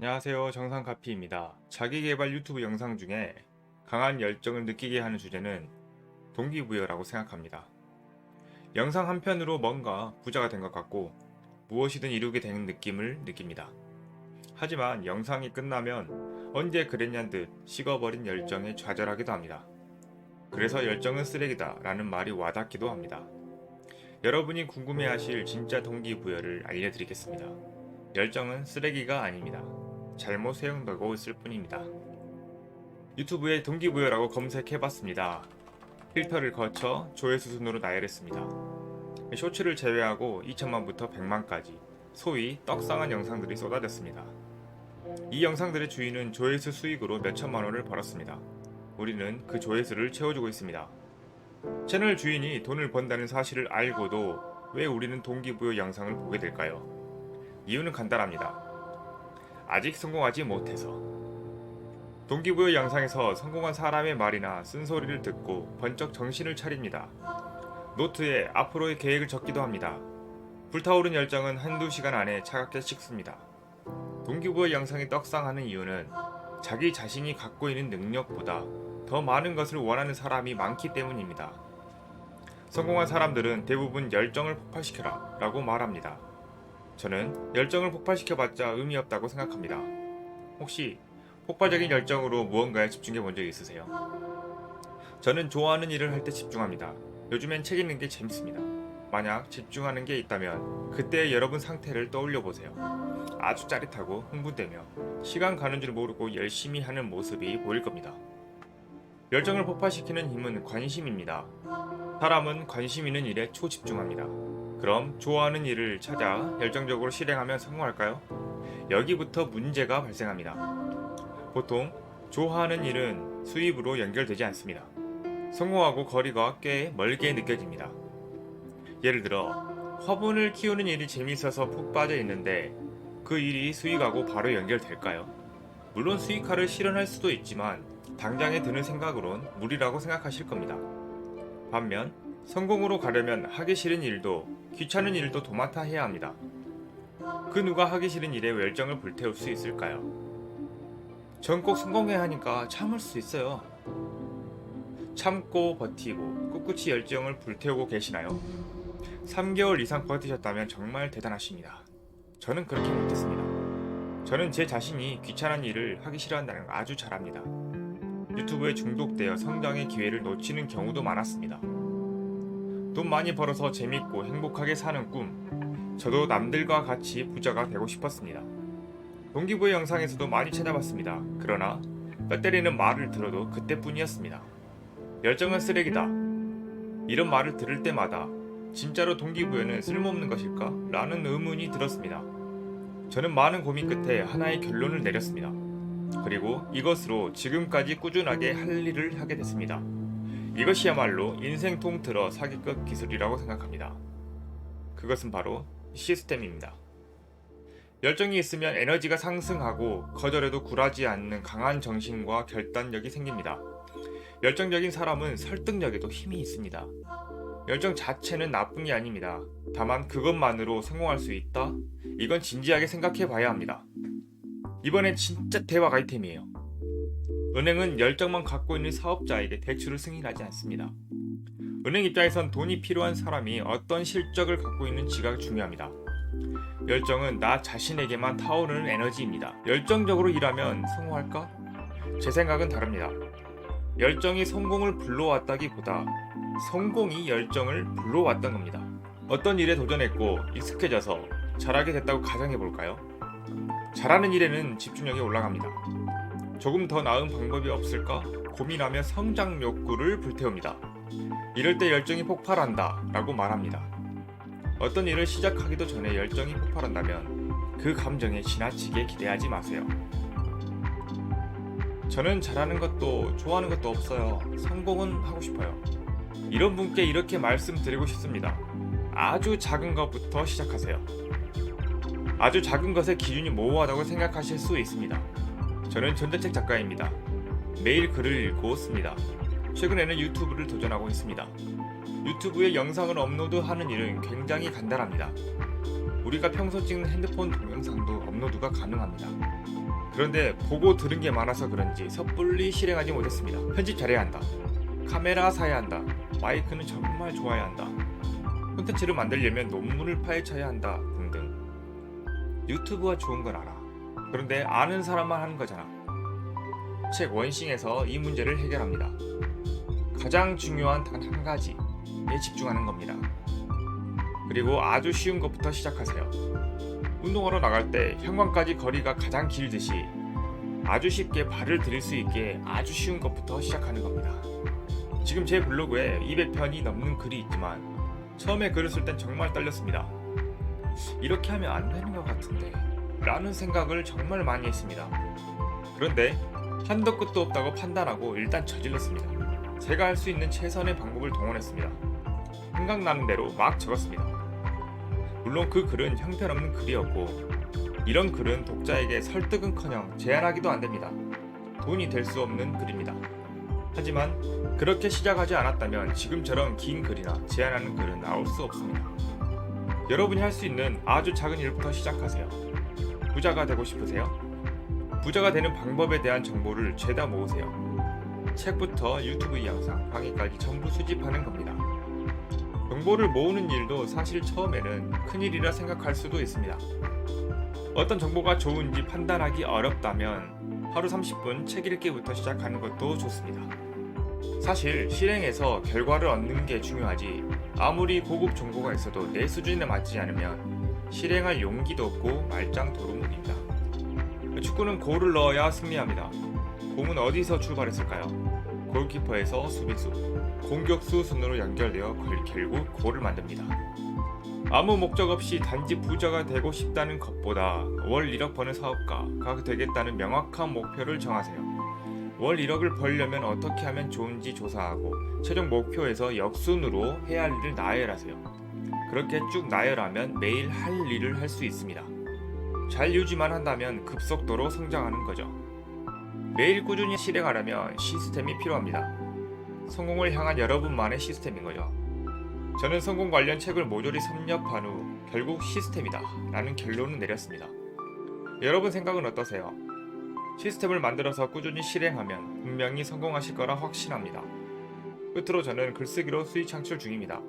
안녕하세요. 정상카피입니다. 자기계발 유튜브 영상 중에 강한 열정을 느끼게 하는 주제는 동기부여라고 생각합니다. 영상 한 편으로 뭔가 부자가 된 것 같고 무엇이든 이루게 되는 느낌을 느낍니다. 하지만 영상이 끝나면 언제 그랬냔 듯 식어버린 열정에 좌절하기도 합니다. 그래서 열정은 쓰레기다 라는 말이 와닿기도 합니다. 여러분이 궁금해하실 진짜 동기부여를 알려드리겠습니다. 열정은 쓰레기가 아닙니다. 잘못 사용되고 있을 뿐입니다. 유튜브에 동기부여라고 검색해봤습니다. 필터를 거쳐 조회수 순으로 나열했습니다. 쇼츠를 제외하고 2천만부터 100만까지 소위 떡상한 영상들이 쏟아졌습니다. 이 영상들의 주인은 조회수 수익으로 몇천만 원을 벌었습니다. 우리는 그 조회수를 채워주고 있습니다. 채널 주인이 돈을 번다는 사실을 알고도 왜 우리는 동기부여 영상을 보게 될까요? 이유는 간단합니다. 아직 성공하지 못해서. 동기부여 영상에서 성공한 사람의 말이나 쓴소리를 듣고 번쩍 정신을 차립니다. 노트에 앞으로의 계획을 적기도 합니다. 불타오른 열정은 한두 시간 안에 차갑게 식습니다. 동기부여 영상이 떡상하는 이유는 자기 자신이 갖고 있는 능력보다 더 많은 것을 원하는 사람이 많기 때문입니다. 성공한 사람들은 대부분 열정을 폭발시켜라 라고 말합니다. 저는 열정을 폭발시켜봤자 의미 없다고 생각합니다. 혹시 폭발적인 열정으로 무언가에 집중해 본 적 있으세요? 저는 좋아하는 일을 할 때 집중합니다. 요즘엔 책 읽는 게 재밌습니다. 만약 집중하는 게 있다면 그때의 여러분 상태를 떠올려 보세요. 아주 짜릿하고 흥분되며 시간 가는 줄 모르고 열심히 하는 모습이 보일 겁니다. 열정을 폭발시키는 힘은 관심입니다. 사람은 관심 있는 일에 초집중합니다. 그럼 좋아하는 일을 찾아 열정적으로 실행하면 성공할까요? 여기부터 문제가 발생합니다. 보통 좋아하는 일은 수입으로 연결되지 않습니다. 성공하고 거리가 꽤 멀게 느껴집니다. 예를 들어 화분을 키우는 일이 재미있어서 푹 빠져 있는데 그 일이 수익하고 바로 연결될까요? 물론 수익화를 실현할 수도 있지만 당장에 드는 생각으론 무리라고 생각하실 겁니다. 반면 성공으로 가려면 하기 싫은 일도 귀찮은 일도 도맡아 해야 합니다. 그 누가 하기 싫은 일에 열정을 불태울 수 있을까요? 전 꼭 성공해야 하니까 참을 수 있어요. 참고 버티고 꿋꿋이 열정을 불태우고 계시나요? 3개월 이상 버티셨다면 정말 대단하십니다. 저는 그렇게 못했습니다. 저는 제 자신이 귀찮은 일을 하기 싫어한다는 걸 아주 잘 압니다. 유튜브에 중독되어 성장의 기회를 놓치는 경우도 많았습니다. 돈 많이 벌어서 재밌고 행복하게 사는 꿈. 저도 남들과 같이 부자가 되고 싶었습니다. 동기부여 영상에서도 많이 찾아봤습니다. 그러나 뼈 때리는 말을 들어도 그때뿐이었습니다. 열정은 쓰레기다. 이런 말을 들을 때마다 진짜로 동기부여는 쓸모없는 것일까? 라는 의문이 들었습니다. 저는 많은 고민 끝에 하나의 결론을 내렸습니다. 그리고 이것으로 지금까지 꾸준하게 할 일을 하게 됐습니다. 이것이야말로 인생 통틀어 사기급 기술이라고 생각합니다. 그것은 바로 시스템입니다. 열정이 있으면 에너지가 상승하고 거절해도 굴하지 않는 강한 정신과 결단력이 생깁니다. 열정적인 사람은 설득력에도 힘이 있습니다. 열정 자체는 나쁜 게 아닙니다. 다만 그것만으로 성공할 수 있다? 이건 진지하게 생각해 봐야 합니다. 이번엔 진짜 대박 아이템이에요. 은행은 열정만 갖고 있는 사업자에게 대출을 승인하지 않습니다. 은행 입장에선 돈이 필요한 사람이 어떤 실적을 갖고 있는지가 중요합니다. 열정은 나 자신에게만 타오르는 에너지입니다. 열정적으로 일하면 성공할까? 제 생각은 다릅니다. 열정이 성공을 불러왔다기보다 성공이 열정을 불러왔던 겁니다. 어떤 일에 도전했고 익숙해져서 잘하게 됐다고 가정해볼까요? 잘하는 일에는 집중력이 올라갑니다. 조금 더 나은 방법이 없을까 고민하며 성장 욕구를 불태웁니다. 이럴 때 열정이 폭발한다 라고 말합니다. 어떤 일을 시작하기도 전에 열정이 폭발한다면 그 감정에 지나치게 기대하지 마세요. 저는 잘하는 것도 좋아하는 것도 없어요. 성공은 하고 싶어요. 이런 분께 이렇게 말씀드리고 싶습니다. 아주 작은 것부터 시작하세요. 아주 작은 것의 기준이 모호하다고 생각하실 수 있습니다. 저는 전자책 작가입니다. 매일 글을 읽고 씁니다. 최근에는 유튜브를 도전하고 있습니다. 유튜브에 영상을 업로드하는 일은 굉장히 간단합니다. 우리가 평소 찍는 핸드폰 동영상도 업로드가 가능합니다. 그런데 보고 들은 게 많아서 그런지 섣불리 실행하지 못했습니다. 편집 잘해야 한다. 카메라 사야 한다. 마이크는 정말 좋아야 한다. 콘텐츠를 만들려면 논문을 파헤쳐야 한다. 등등. 유튜브가 좋은 건 알아. 그런데 아는 사람만 하는 거잖아. 책 원싱에서 이 문제를 해결합니다. 가장 중요한 단 한 가지에 집중하는 겁니다. 그리고 아주 쉬운 것부터 시작하세요. 운동하러 나갈 때 현관까지 거리가 가장 길듯이 아주 쉽게 발을 들일 수 있게 아주 쉬운 것부터 시작하는 겁니다. 지금 제 블로그에 200편이 넘는 글이 있지만 처음에 글을 쓸 땐 정말 떨렸습니다. 이렇게 하면 안 되는 것 같은데 라는 생각을 정말 많이 했습니다. 그런데 한도 끝도 없다고 판단하고 일단 저질렀습니다. 제가 할 수 있는 최선의 방법을 동원했습니다. 생각나는 대로 막 적었습니다. 물론 그 글은 형편없는 글이었고 이런 글은 독자에게 설득은커녕 제안하기도 안됩니다. 돈이 될 수 없는 글입니다. 하지만 그렇게 시작하지 않았다면 지금처럼 긴 글이나 제안하는 글은 나올 수 없습니다. 여러분이 할 수 있는 아주 작은 일부터 시작하세요. 부자가 되고 싶으세요? 부자가 되는 방법에 대한 정보를 죄다 모으세요. 책부터 유튜브 영상, 강의까지 전부 수집하는 겁니다. 정보를 모으는 일도 사실 처음에는 큰일이라 생각할 수도 있습니다. 어떤 정보가 좋은지 판단하기 어렵다면 하루 30분 책 읽기부터 시작하는 것도 좋습니다. 사실 실행해서 결과를 얻는 게 중요하지 아무리 고급 정보가 있어도 내 수준에 맞지 않으면 실행할 용기도 없고 말짱 도루묵입니다. 축구는 골을 넣어야 승리합니다. 공은 어디서 출발했을까요? 골키퍼에서 수비수, 공격수 순으로 연결되어 결국 골을 만듭니다. 아무 목적 없이 단지 부자가 되고 싶다는 것보다 월 1억 버는 사업가가 되겠다는 명확한 목표를 정하세요. 월 1억을 벌려면 어떻게 하면 좋은지 조사하고 최종 목표에서 역순으로 해야 할 일을 나열하세요. 그렇게 쭉 나열하면 매일 할 일을 할 수 있습니다. 잘 유지만 한다면 급속도로 성장하는 거죠. 매일 꾸준히 실행하려면 시스템이 필요합니다. 성공을 향한 여러분만의 시스템인 거죠. 저는 성공 관련 책을 모조리 섭렵한 후 결국 시스템이다 라는 결론을 내렸습니다. 여러분 생각은 어떠세요? 시스템을 만들어서 꾸준히 실행하면 분명히 성공하실 거라 확신합니다. 끝으로 저는 글쓰기로 수익 창출 중입니다.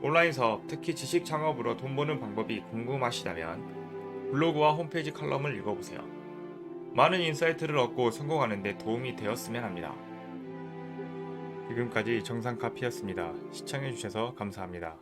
온라인 사업, 특히 지식 창업으로 돈 버는 방법이 궁금하시다면 블로그와 홈페이지 칼럼을 읽어보세요. 많은 인사이트를 얻고 성공하는 데 도움이 되었으면 합니다. 지금까지 정상카피였습니다. 시청해주셔서 감사합니다.